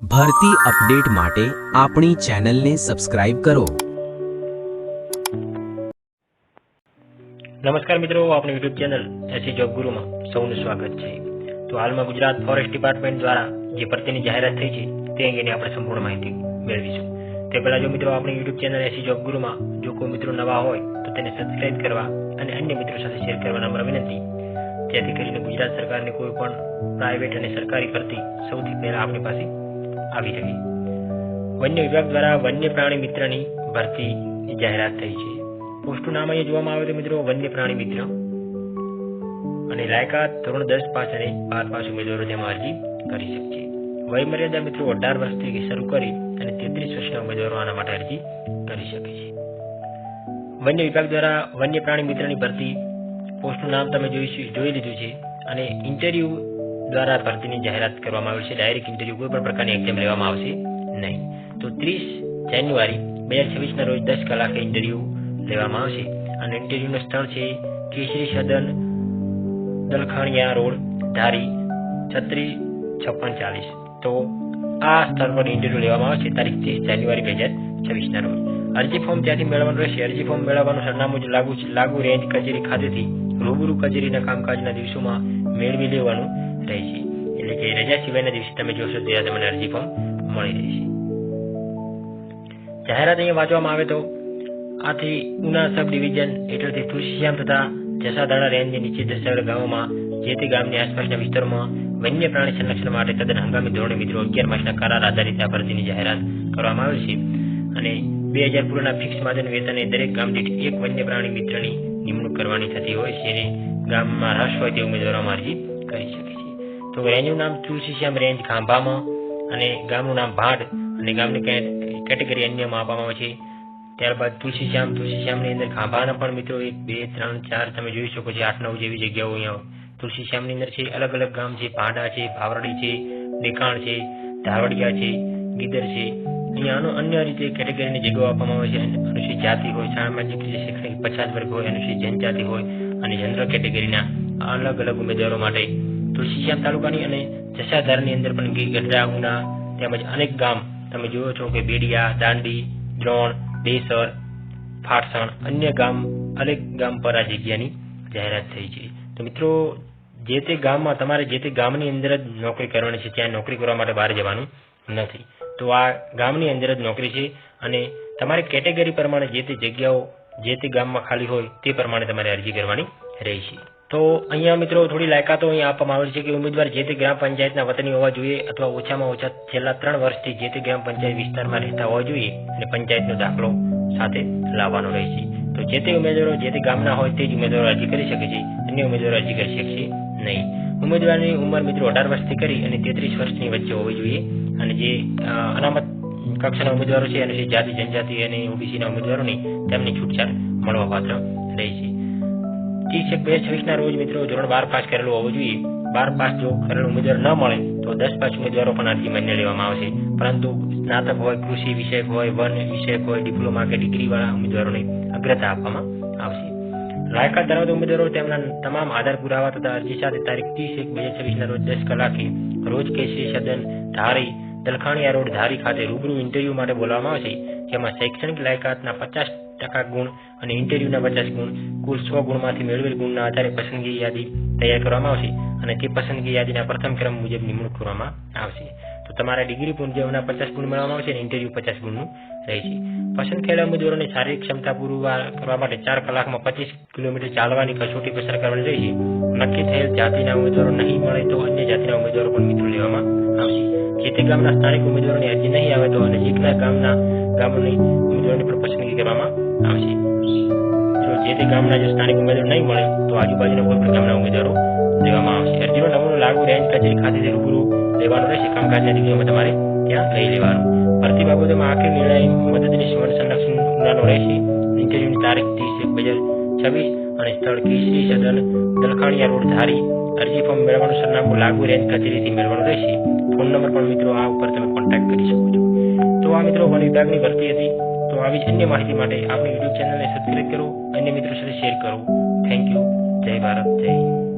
ભરતી અપડેટ માટે આપણી ચેનલને સબસ્ક્રાઇબ કરો। નમસ્કાર મિત્રો, આપણી યુટ્યુબ ચેનલ એસી જોબ ગુરુમાં સૌનું સ્વાગત છે। તો હાલમાં ગુજરાત ફોરેસ્ટ ડિપાર્ટમેન્ટ દ્વારા જે ભરતીની જાહેરાત થઈ છે તે અંગેની આપણે સંપૂર્ણ માહિતી મેળવીશું। તે પહેલાં જો મિત્રો આપણી યુટ્યુબ ચેનલ એસી જોબ ગુરુમાં જો કોઈ મિત્રો નવા હોય તો તેને સબસ્ક્રાઇબ કરવા અને અન્ય મિત્રો સાથે શેર કરવા નમ્ર વિનંતી, જેથી કરીને ગુજરાત સરકારની કોઈ પણ પ્રાઇવેટ અને સરકારી ભરતી સૌથી પહેલા આપણી પાસે આવી રહી। વન્ય વિભાગ દ્વારા વન્ય પ્રાણી મિત્રની ભરતીની જાહેરાત થઈ છે। પોસ્ટનું નામ અહીંયા જોવામાં આવે તો મિત્રો વન્ય પ્રાણી મિત્ર, અને લાયકાત ધોરણ 10 પાસ અને 12 પાસ ઉમેદવારો તેમાં અરજી કરી શકશે। વય મર્યાદા મિત્રો 18 વર્ષથી શરૂ કરી અને 33 વર્ષના ઉમેદવારો આના માટે અરજી કરી શકે છે। વન્ય વિભાગ દ્વારા વન્ય પ્રાણી મિત્રની ભરતી પોસ્ટનું નામ તમે જોઈ લીધું છે, અને ઇન્ટરવ્યુ દ્વારા ભરતીની જાહેરાત કરવામાં આવી છે। ડાયરેક્ટ ઇન્ટરવ્યુ કોઈ પણ પ્રકારની એક્ઝામ લેવામાં આવશે નહીં। તો 30 જાન્યુઆરી 2026ના રોજ 10 કલાકે ઇન્ટરવ્યુ લેવામાં આવશે, અને ઇન્ટરવ્યુનું સ્થળ છે કેસરી સદન, દલખાણિયા રોડ, ધારી 365640। તો આ સ્થળ પર ઇન્ટરવ્યુ લેવામાં આવશે તારીખ 30 જાન્યુઆરી 2026ના રોજ। અરજી ફોર્મ ત્યાંથી મેળવવાનું રહેશે। અરજી ફોર્મ મેળવવાનું સરનામું લાગુ રેન્જ કચેરી ખાતેથી રૂબરૂ કચેરીના કામકાજના દિવસોમાં મેળવી લેવાનું રહેશે। એટલે કે રજા સિવાયના દિવસે તમે જોશો ત્યારે તમને અરજી ફોર્મ મળી રહેશે। જાહેરાત અહીંયા વાંચવામાં આવે તો આથી ઉના સબ ડિવિઝન હેઠળથી તુલસીશ્યામ તથા જસાદાણા રેન્જની નીચે દર્શાવેલ ગામોમાં જે તે ગામની આસપાસના વિસ્તારોમાં વન્ય પ્રાણી સંરક્ષણ માટે તદ્દન હંગામી ધોરણે મિત્રો 11 માસના કરાર આધારિત આ ભરતીની જાહેરાત કરવામાં આવી છે, અને 2000 પૂર્ણના ફિક્સ માટેનું વેતન એ દરેક ગામ દીઠ એક વન્ય પ્રાણી મિત્રની નિમણૂક કરવાની થતી હોય છે, અને ગામમાં રસ હોય તે ઉમેદવારોમાં અરજી કરી શકે છે। તો રેન્જનું નામ તુલસીશ્યામ રેન્જ ખાંભામાં, અને ગામનું નામ ભાડ, અને ગામની કેટેગરી અન્યમાં આપવામાં આવે છે। ત્યારબાદ તુલસીશ્યામની અંદર ખાંભાના પણ મિત્રો 1 2 3 4 તમે જોઈ શકો છો 8 9 જેવી જગ્યાઓ અહીંયા તુલસીશ્યામની અંદર છે। અલગ અલગ ગામ છે, ભાડા છે, ભાવરડી છે, દેકાણ છે, ધારવડિયા છે, ગીદર છે। અહીંયા અન્ય રીતે કેટેગરીની જગ્યાઓ આપવામાં આવે છે। અનુસૂચિત જાતિ હોય, સામાજિક રીતે શૈક્ષણિક 50 વર્ગ હોય, અનુસૂચિત જનજાતિ હોય, અને જનરલ કેટેગરીના અલગ અલગ ઉમેદવારો માટે તુલસીશ્યામ તાલુકાની અને જસાધારની અંદર પણ ગઢડા, ઉના તેમજ અનેક ગામ તમે જુઓ છો કે બેડિયા, દાંડી, દ્રોણ, દેસર, ફાટસણ, અન્ય ગામ અનેક ગામ પર આ જગ્યાની જાહેરાત થઈ છે। તો મિત્રો જે તે ગામમાં તમારે જે તે ગામની અંદર જ નોકરી કરવાની છે, ત્યાં નોકરી કરવા માટે બહાર જવાનું નથી। તો આ ગામની અંદર જ નોકરી છે, અને તમારી કેટેગરી પ્રમાણે જે તે જગ્યાઓ જે તે ગામમાં ખાલી હોય તે પ્રમાણે તમારે અરજી કરવાની રહેશે। તો અહીંયા મિત્રો થોડી લાયકાતો અહીંયા આપવામાં આવેલી છે કે ઉમેદવાર જે તે ગ્રામ પંચાયતના વતની હોવા જોઈએ, અથવા ઓછામાં ઓછા છેલ્લા 3 વર્ષથી જે તે ગ્રામ પંચાયત વિસ્તારમાં રહેતા હોવા જોઈએ, અને પંચાયતનો દાખલો સાથે લાવવાનો રહેશે। તો જે તે ઉમેદવારો જે તે ગામના હોય તે જ ઉમેદવારો અરજી કરી શકે છે, અન્ય ઉમેદવારો અરજી કરી શકશે નહીં। ઉમેદવારની ઉંમર મિત્રો 18 વર્ષથી કરી અને 33 વર્ષની વચ્ચે હોવી જોઈએ, અને જે અનામત કક્ષાના ઉમેદવારો છે, અને જાતિ જનજાતિ અને ઓબીસીના ઉમેદવારોની તેમની છૂટછાટ મળવાપાત્ર રહેશે। 30/1/2026ના રોજ મિત્રો ધોરણ 12 પાસ કરેલું હોવું જોઈએ। 12 પાસ જો કરેલો ઉમેદવાર ન મળે તો 10 પાસ ઉમેદવારો પણ અરજી માન્ય લેવામાં આવશે, પરંતુ સ્નાતક હોય, કૃષિ વિષયક હોય, વન વિષયક હોય, ડિપ્લોમા કે ડિગ્રીવાળા ઉમેદવારોને અગ્રતા આપવામાં આવશે। લાયકાત ધરાવતા ઉમેદવારો તેમના તમામ આધાર પુરાવા તથા અરજી સાથે તારીખ 30/1/2026ના રોજ 10 કલાકે રોજ કેસરી સદન, ધારી, દલખાણિયા રોડ, ધારી ખાતે રૂબરૂ ઇન્ટરવ્યુ માટે બોલાવવામાં આવશે, જેમાં શૈક્ષણિક લાયકાતના 50% ગુણ અને ઇન્ટરવ્યુના 50 ગુણ, કુલ 100 ગુણમાંથી મેળવેલ ગુણના આધારે પસંદગી યાદી તૈયાર કરવામાં આવશે, અને તે પસંદગી યાદીના પ્રથમ ક્રમ મુજબ નિમણૂક કરવામાં આવશે। તો તમારા ડિગ્રી મુજબના 50 ગુણ મેળવવામાં આવશે, અને ઇન્ટરવ્યુ 50 ગુણનું રહેશે। પસંદ થયેલા ઉમેદવારોને શારીરિક ક્ષમતા પૂરી કરવા માટે 4 કલાકમાં 25 કિલોમીટર ચાલવાની કસોટી પસાર કરવાની રહેશે। નક્કી થયેલ જાતિના ઉમેદવારો નહીં મળે તો અન્ય જાતિના ઉમેદવારો પણ મિત્રો લેવામાં આવશે। જે તે ગામના સ્થાનિક ઉમેદવારોની અરજી નહીં આવે તો નજીકના ગામોની ઉમેદવારોની પણ પસંદગી કરવામાં આવશે। જો જે તે ગામના જો સ્થાનિક ઉમેદવારો નહીં મળે તો આજુબાજુના કોઈ પણ ગામના ઉમેદવારો લેવામાં આવશે। અરજીનો નમૂનો લાગુ રેન્જ કચેરી ખાતેથી રૂબરૂ લેવાનો રહેશે। કામકાજના દિવસોમાં તમારે ત્યાં લઈ લેવાનું। ભરતી બાબતોમાં આખરી નિર્ણય મદદનીશ વન સંરક્ષણ ઉનાનો રહેશે। ઇન્ટરવ્યુની તારીખ 30/1/2026 અને સ્થળ કેસરી સદન, દલખાણિયા રોડ, ધારી। અરજી ફોર્મ મેળવવાનું સરનામું લાગુ રેન્જ કચેરીથી મેળવવાનું રહેશે। ફોન નંબર પણ મિત્રો આ ઉપર તમે કોન્ટેક્ટ કરી શકો છો। તો આ મિત્રો વન વિભાગની ભરતી હતી। તો આવી અન્ય માહિતી માટે આપણી યુટ્યુબ ચેનલને સબસ્ક્રાઇબ કરો, અન્ય મિત્રો સાથે શેર કરો। Thank you. જય ભારત, જય હિન્દ।